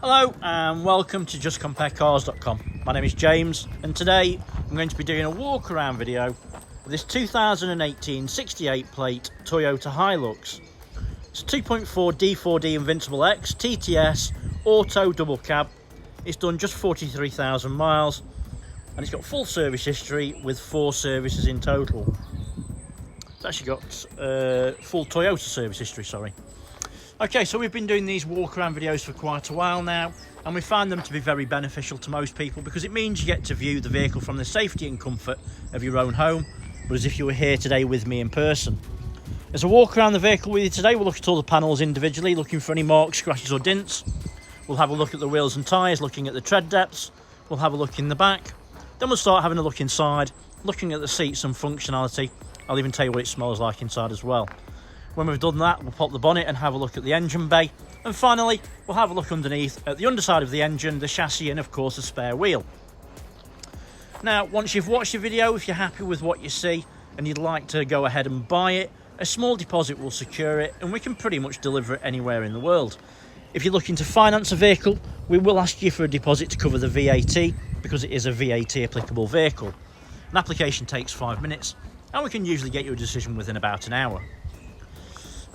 Hello and welcome to justcomparecars.com. My name is James and today I'm going to be doing a walk around video of this 2018 68 plate Toyota Hilux. It's a 2.4D-4D InvincibleX TTS auto double cab. It's done just 43,000 miles and it's got full service history with 4 services in total. It's actually got full Toyota service history, sorry. Okay, so we've been doing these walk around videos for quite a while now and we find them to be very beneficial to most people because it means you get to view the vehicle from the safety and comfort of your own home, but as if you were here today with me in person. As I walk around the vehicle with you today, we'll look at all the panels individually, looking for any marks, scratches or dints. We'll have a look at the wheels and tyres, looking at the tread depths. We'll have a look in the back. Then we'll start having a look inside, looking at the seats and functionality. I'll even tell you what it smells like inside as well. When we've done that, we'll pop the bonnet and have a look at the engine bay. And finally, we'll have a look underneath at the underside of the engine, the chassis and of course the spare wheel. Now, once you've watched the video, if you're happy with what you see and you'd like to go ahead and buy it, a small deposit will secure it and we can pretty much deliver it anywhere in the world. If you're looking to finance a vehicle, we will ask you for a deposit to cover the VAT because it is a VAT applicable vehicle. An application takes 5 minutes and we can usually get you a decision within about an hour.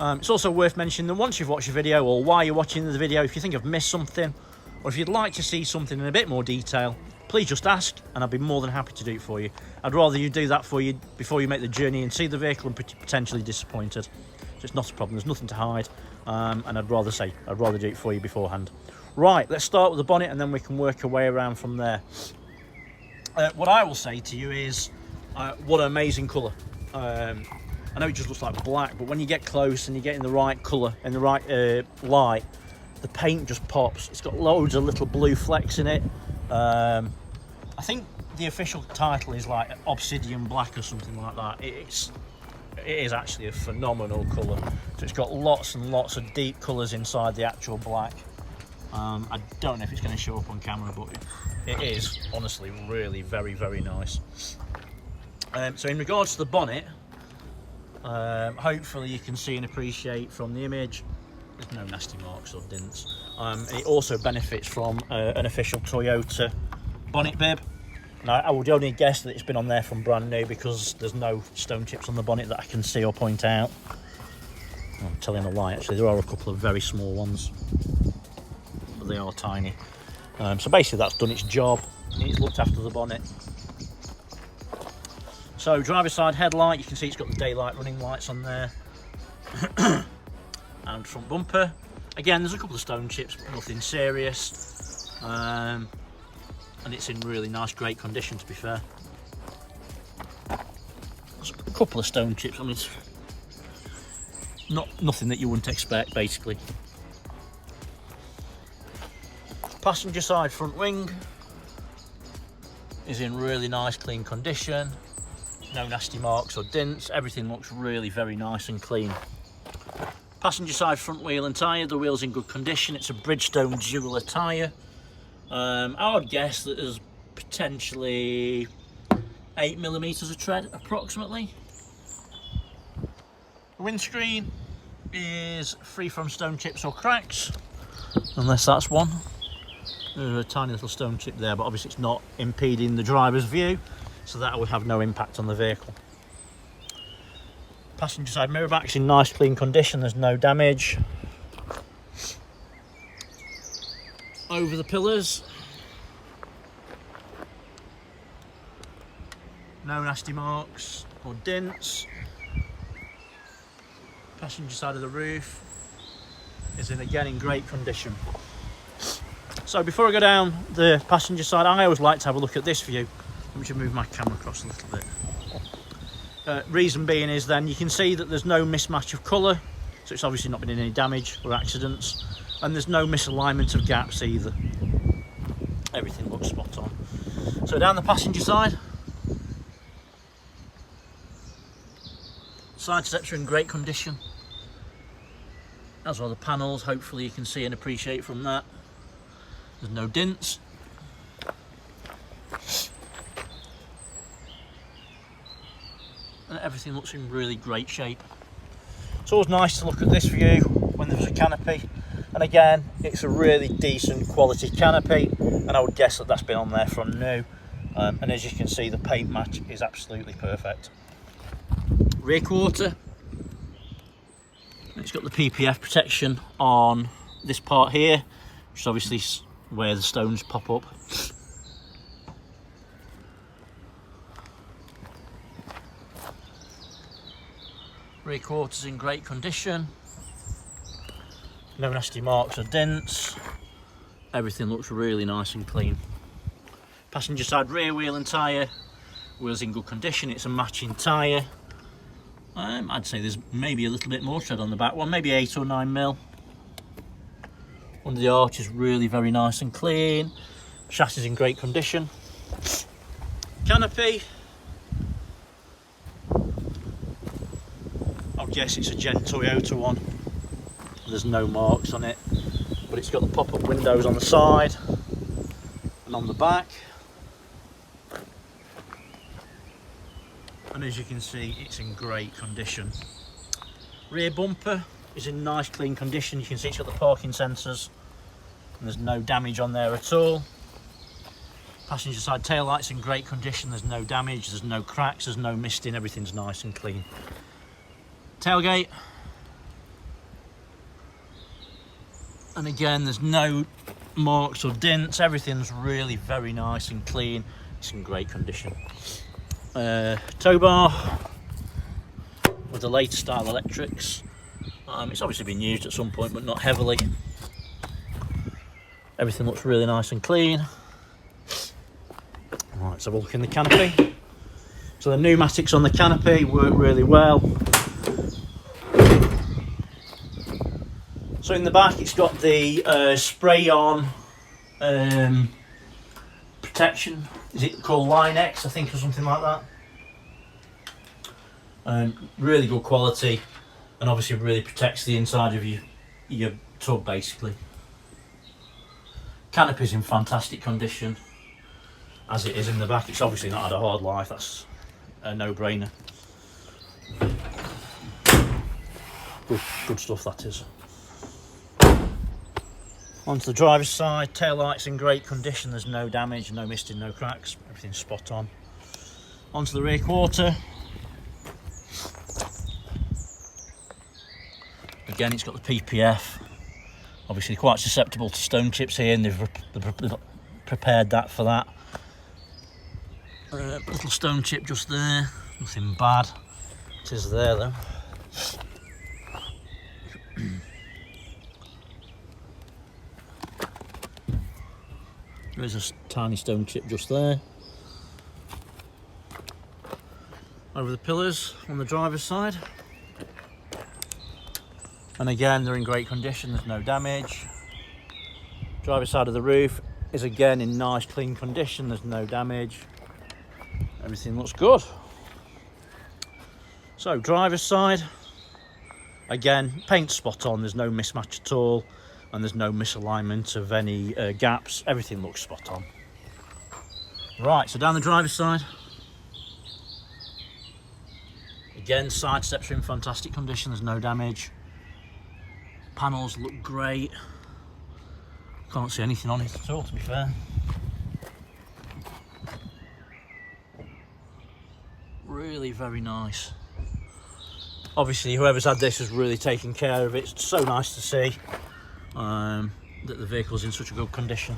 It's also worth mentioning that once you've watched the video or while you're watching the video, if you think I've missed something or if you'd like to see something in a bit more detail, please just ask and I'd be more than happy to do it for you. I'd rather you do that for you before you make the journey and see the vehicle and potentially disappointed. So it's not a problem, there's nothing to hide, and I'd rather do it for you beforehand. Right, let's start with the bonnet and then we can work our way around from there. What I will say to you is, what an amazing colour. I know it just looks like black, but when you get close and you get in the right colour, in the right light, the paint just pops. It's got loads of little blue flecks in it. I think the official title is like obsidian black or something like that. It is actually a phenomenal colour. So it's got lots and lots of deep colours inside the actual black. I don't know if it's going to show up on camera, but it is honestly really very, very nice. So in regards to the bonnet, hopefully you can see and appreciate from the image there's no nasty marks or dints. It also benefits from an official Toyota bonnet bib. Now I would only guess that it's been on there from brand new because there's no stone chips on the bonnet that I can see or point out. I'm telling a lie, actually there are a couple of very small ones, but they are tiny. So basically that's done its job. It's looked after the bonnet. So driver's side headlight, you can see it's got the daylight running lights on there. And front bumper. Again, there's a couple of stone chips, but nothing serious. And it's in really nice, great condition to be fair. There's a couple of stone chips, I mean, it's nothing that you wouldn't expect basically. Passenger side front wing is in really nice, clean condition. No nasty marks or dints, everything looks really very nice and clean. Passenger side front wheel and tyre, the wheel's in good condition. It's a Bridgestone jeweler tyre. I would guess that there's potentially 8mm of tread approximately. The windscreen is free from stone chips or cracks, unless that's one. There's a tiny little stone chip there, but obviously it's not impeding the driver's view, so that would have no impact on the vehicle. Passenger side mirror back's in nice clean condition, there's no damage. Over the pillars, no nasty marks or dints. Passenger side of the roof is in great condition. So before I go down the passenger side, I always like to have a look at this view. Let me just move my camera across a little bit. Reason being is then you can see that there's no mismatch of colour, so it's obviously not been in any damage or accidents, and there's no misalignment of gaps either. Everything looks spot on. So down the passenger side, side steps are in great condition, as are the panels. Hopefully you can see and appreciate from that. There's no dints. And everything looks in really great shape. It's always nice to look at this view when there's a canopy And again, it's a really decent quality canopy, and I would guess that that's been on there from new. And as you can see, the paint match is absolutely perfect. Rear quarter, it's got the PPF protection on this part here, which is obviously where the stones pop up. Rear quarter's in great condition. No nasty marks or dents. Everything looks really nice and clean. Passenger side rear wheel and tyre, wheels in good condition. It's a matching tyre. I'd say there's maybe a little bit more tread on the back one, maybe 8 or 9 mil. Under the arch is really very nice and clean. Chassis is in great condition. Canopy, I guess it's a Gen Toyota one. There's no marks on it, but it's got the pop-up windows on the side and on the back. And as you can see, it's in great condition. Rear bumper is in nice clean condition. You can see it's got the parking sensors and there's no damage on there at all. Passenger side tail lights in great condition. There's no damage, there's no cracks, there's no misting. Everything's nice and clean. Tailgate, and again, there's no marks or dents. Everything's really very nice and clean. It's in great condition. Tow bar with the later style electrics. It's obviously been used at some point, but not heavily. Everything looks really nice and clean. Right, let's have a look in the canopy. So the pneumatics on the canopy work really well. So in the back, it's got the spray-on protection. Is it called Line X, I think, or something like that? Really good quality, and obviously really protects the inside of your tub, basically. Canopy's in fantastic condition, as it is in the back. It's obviously not had a hard life, that's a no-brainer. Good stuff, that is. Onto the driver's side, tail lights in great condition. There's no damage, no misting, no cracks. Everything's spot on. Onto the rear quarter. Again, it's got the PPF. Obviously quite susceptible to stone chips here, and they've prepared that for that. Little stone chip just there, nothing bad. It is there though. There's a tiny stone chip just there. Over the pillars on the driver's side. And again, they're in great condition, there's no damage. Driver's side of the roof is again in nice clean condition, there's no damage. Everything looks good. So driver's side, again, paint spot on, there's no mismatch at all. And there's no misalignment of any gaps. Everything looks spot on. Right, so down the driver's side. Again, side steps are in fantastic condition, there's no damage. Panels look great. Can't see anything on it at all, to be fair. Really very nice. Obviously, whoever's had this has really taken care of it. It's so nice to see. That the vehicle's in such a good condition.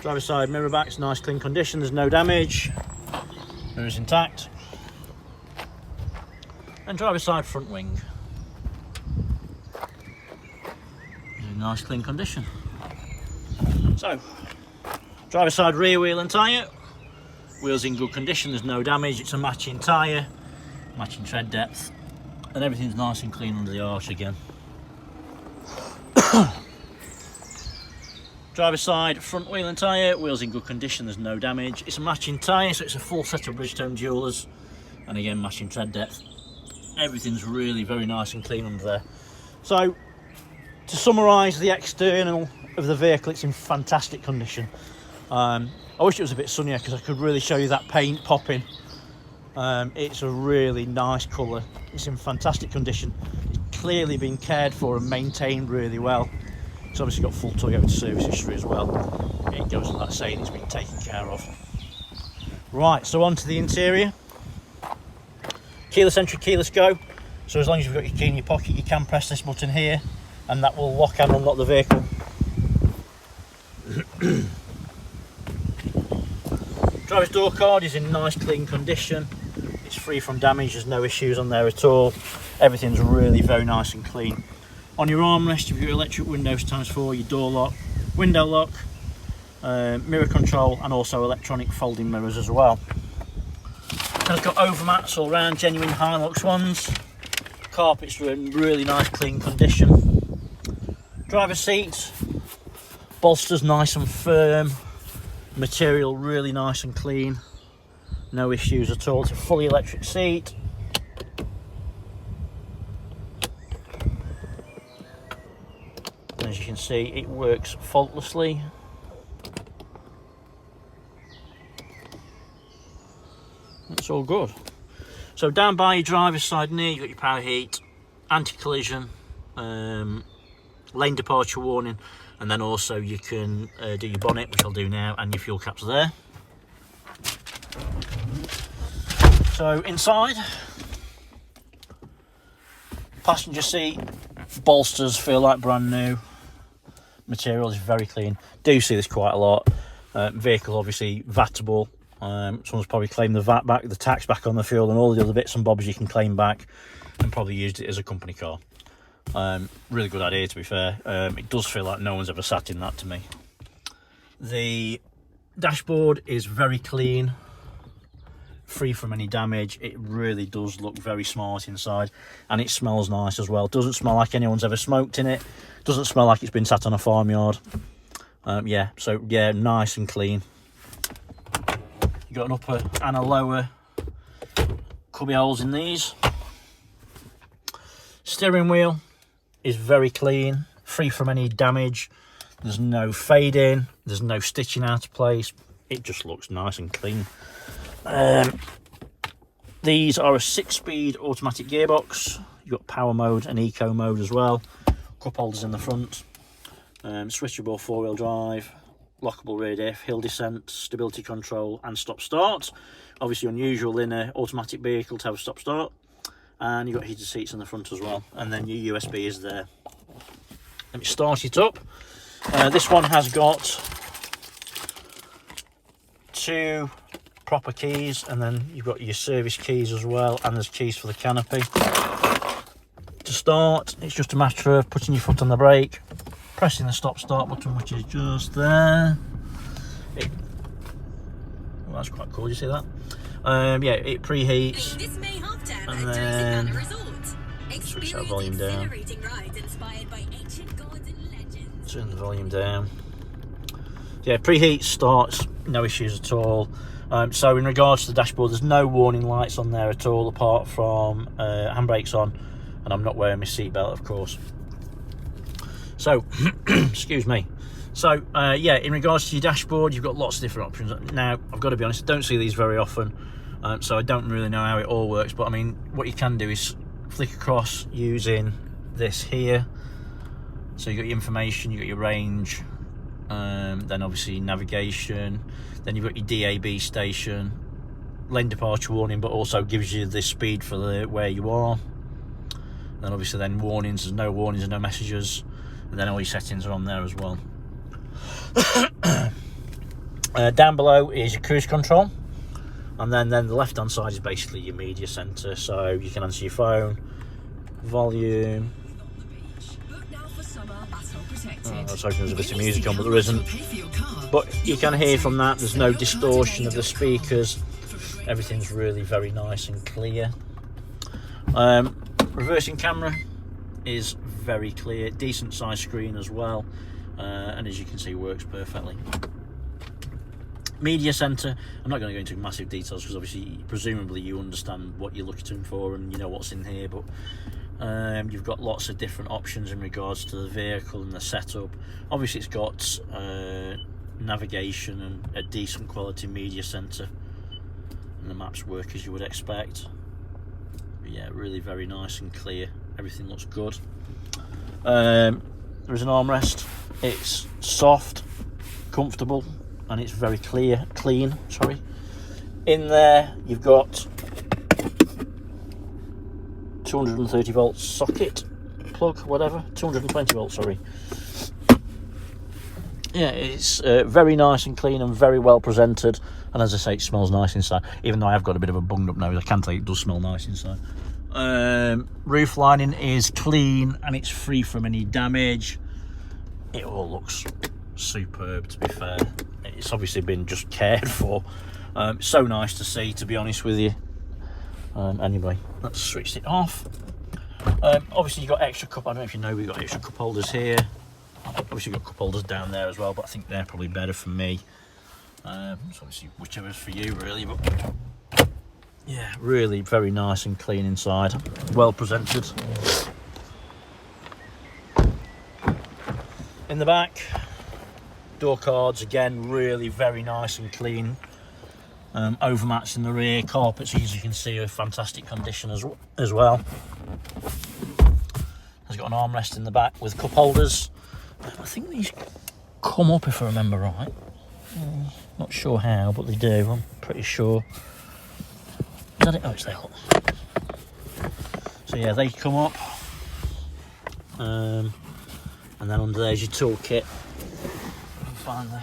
Driver's side mirror back's nice clean condition, there's no damage, mirror's intact. And driver's side front wing, in nice clean condition. So, driver's side rear wheel and tyre, wheels in good condition, there's no damage, it's a matching tyre, matching tread depth. And everything's nice and clean under the arch again. Driver's side, front wheel and tyre, wheels in good condition, there's no damage. It's a matching tyre, so it's a full set of Bridgestone Jewelers. And again, matching tread depth. Everything's really very nice and clean under there. So, to summarise the external of the vehicle, it's in fantastic condition. I wish it was a bit sunnier because I could really show you that paint popping. It's a really nice colour. It's in fantastic condition. It's clearly been cared for and maintained really well. It's obviously got full Toyota service history as well. It goes without saying it's been taken care of. Right, so on to the interior. Keyless entry, keyless go. So as long as you've got your key in your pocket, you can press this button here and that will lock and unlock the vehicle. Driver's door card is in nice clean condition. It's free from damage, there's no issues on there at all. Everything's really very nice and clean. On your armrest, you've got your electric windows ×4, your door lock, window lock, mirror control, and also electronic folding mirrors as well. And it's got overmats all around, genuine Hilux ones. Carpets are in really nice clean condition. Driver's seats, bolsters nice and firm. Material really nice and clean, no issues at all. It's a fully electric seat. And as you can see, it works faultlessly. It's all good. So down by your driver's side near, you've got your power heat, anti-collision, lane departure warning, and then also you can do your bonnet, which I'll do now, and your fuel caps there. So inside, passenger seat, bolsters feel like brand new. Material is very clean. Do see this quite a lot. Vehicle obviously VATable. Someone's probably claimed the VAT back, the tax back on the fuel, and all the other bits and bobs you can claim back, and probably used it as a company car. Really good idea, to be fair. It does feel like no one's ever sat in that to me. The dashboard is very clean, free from any damage. It really does look very smart inside, and it smells nice as well. Doesn't smell like anyone's ever smoked in it. Doesn't smell like it's been sat on a farmyard. Yeah, so yeah, nice and clean. You've got an upper and a lower cubby holes in these. Steering wheel is very clean, free from any damage. There's no fading, there's no stitching out of place. It just looks nice and clean. These are a 6-speed automatic gearbox. You've got power mode and eco mode as well. Cup holders in the front. Switchable 4-wheel drive, lockable rear diff, hill descent, stability control, and stop start. Obviously unusual in an automatic vehicle to have a stop start. And you've got heated seats in the front as well, and then your USB is there. Let me start it up. This one has got 2 proper keys, and then you've got your service keys as well, and there's keys for the canopy. To start, it's just a matter of putting your foot on the brake, pressing the stop start button, which is just there. Well, that's quite cool, you see that? Yeah, it preheats, and then switch that volume down, turn the volume down. Yeah, preheat starts, no issues at all. So in regards to the dashboard, there's no warning lights on there at all, apart from handbrakes on, and I'm not wearing my seatbelt, of course. So, excuse me. So, yeah, in regards to your dashboard, you've got lots of different options. Now, I've got to be honest, I don't see these very often, so I don't really know how it all works. But, I mean, what you can do is flick across using this here. So, you've got your information, you've got your range, then obviously navigation, then you've got your DAB station, lane departure warning, but also gives you the speed for where you are. Then, obviously, then warnings, there's no warnings and no messages. And then all your settings are on there as well. Down below is your cruise control, and then the left hand side is basically your media center, so you can answer your phone, volume. I was hoping there was a bit of music on, but there isn't. But you can hear from that, there's no distortion of the speakers. Everything's really very nice and clear. Reversing camera is very clear, decent size screen as well, and as you can see, works perfectly. Media center, I'm not going to go into massive details because obviously presumably you understand what you're looking for and you know what's in here, but you've got lots of different options in regards to the vehicle and the setup. Obviously it's got navigation and a decent quality media center. and the maps work as you would expect. But yeah, really very nice and clear. Everything looks good. There is an armrest. It's soft, comfortable, and it's very clean. Sorry. In there, you've got 230 volt socket plug, whatever. 220 volts. Sorry. Yeah, it's very nice and clean and very well presented. And as I say, it smells nice inside. Even though I have got a bit of a bunged up nose, I can tell you it does smell nice inside. Roof lining is clean and it's free from any damage. It all looks superb, to be fair. It's obviously been just cared for. So nice to see, to be honest with you. Anyway, let's switch it off. Obviously you've got extra cup, I don't know if you know, we've got extra cup holders here. Obviously you've got cup holders down there as well, but I think they're probably better for me. So obviously whichever's for you really, but yeah, really very nice and clean inside, well presented. In the back, door cards again, really very nice and clean. Overmats in the rear, carpets as you can see are fantastic condition as well. Has got an armrest in the back with cup holders. I think these come up if I remember right. Not sure how, but they do, I'm pretty sure. Is that it? Oh, it's there. So yeah, they come up. And then under there's your toolkit. Find the...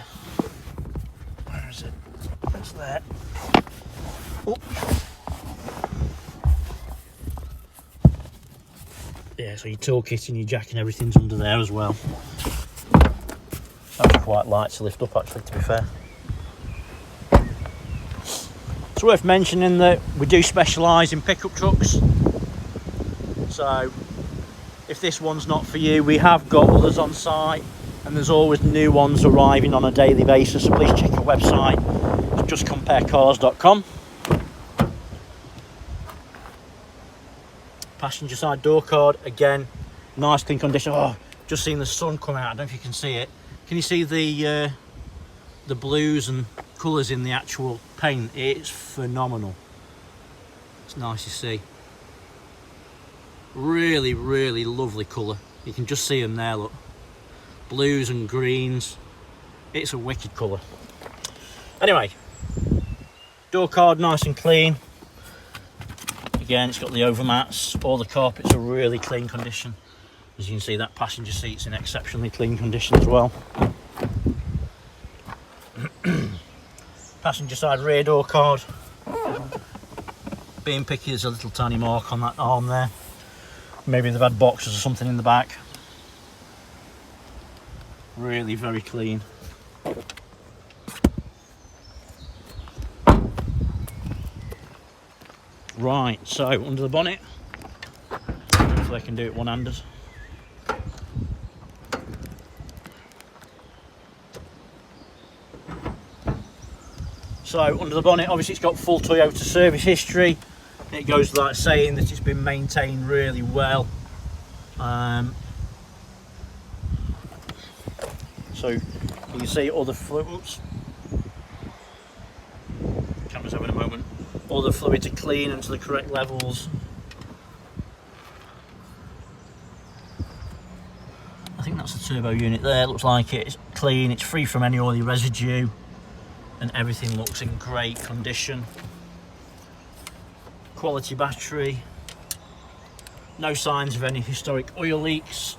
Where is it? It's there. Oh. Yeah, so your toolkit and your jack and everything's under there as well. That's quite light to lift up actually, to be fair. It's worth mentioning that we do specialise in pickup trucks. So if this one's not for you, we have got others on site and there's always new ones arriving on a daily basis, so please check our website, it's justcomparecars.com. Passenger side door card, again, nice clean condition. Oh, just seen the sun come out, I don't know if you can see it. Can you see the blues and colours in the actual paint? It's phenomenal. It's nice to see. Really, really lovely colour. You can just see them there, look. Blues and greens. It's a wicked colour. Anyway, door card nice and clean. Again, it's got the overmats. All the carpets are really clean condition. As you can see, that passenger seat's in exceptionally clean condition as well. Passenger side rear door card. Being picky, there's a little tiny mark on that arm there. Maybe they've had boxes or something in the back. Really very clean. Right, so under the bonnet, hopefully I can do it one-handed. So under the bonnet, obviously it's got full Toyota service history. It goes without saying that it's been maintained really well. So you can see all the fluids. Camera's having a moment. All the fluids are clean and to the correct levels. I think that's the turbo unit there. Looks like it's clean. It's free from any oily residue, and everything looks in great condition. Quality battery. No signs of any historic oil leaks.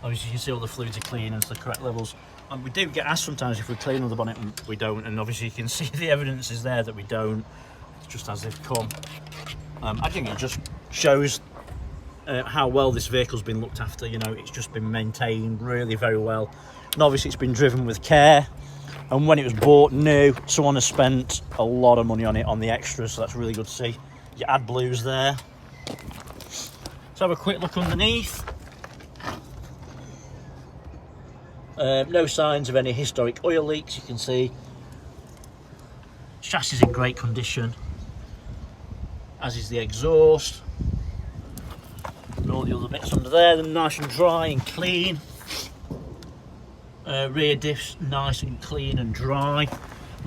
Obviously you can see all the fluids are clean and to the correct levels. And we do get asked sometimes if we clean on the bonnet, and we don't. And obviously you can see the evidence is there that we don't. It's just as they've come. I think it just shows how well this vehicle's been looked after. You know, it's just been maintained really very well. And obviously it's been driven with care. And when it was bought new, someone has spent a lot of money on it, on the extras, so that's really good to see. You add blues there. Let's have a quick look underneath. No signs of any historic oil leaks, you can see. Chassis is in great condition, as is the exhaust. And all the other bits under there, they're nice and dry and clean. Rear diffs nice and clean and dry.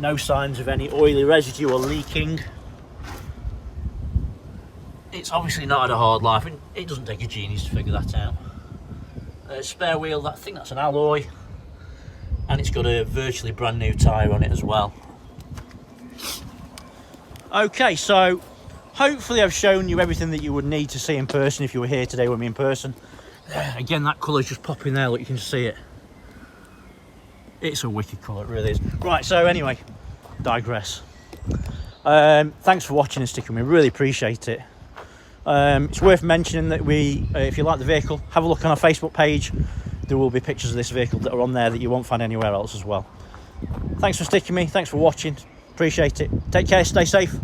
No signs of any oily residue or leaking. It's obviously not had a hard life, and it doesn't take a genius to figure that out. Spare wheel, I think that's an alloy, and it's got a virtually brand new tyre on it as well. Okay, so hopefully I've shown you everything that you would need to see in person if you were here today with me in person. Again, that colour's just popping there, look, you can see it. It's a wicked colour, it really is. Right, so anyway, digress. Thanks for watching and sticking with me, really appreciate it. It's worth mentioning that if you like the vehicle, have a look on our Facebook page. There will be pictures of this vehicle that are on there that you won't find anywhere else as well. Thanks for sticking with me, thanks for watching, appreciate it. Take care, stay safe.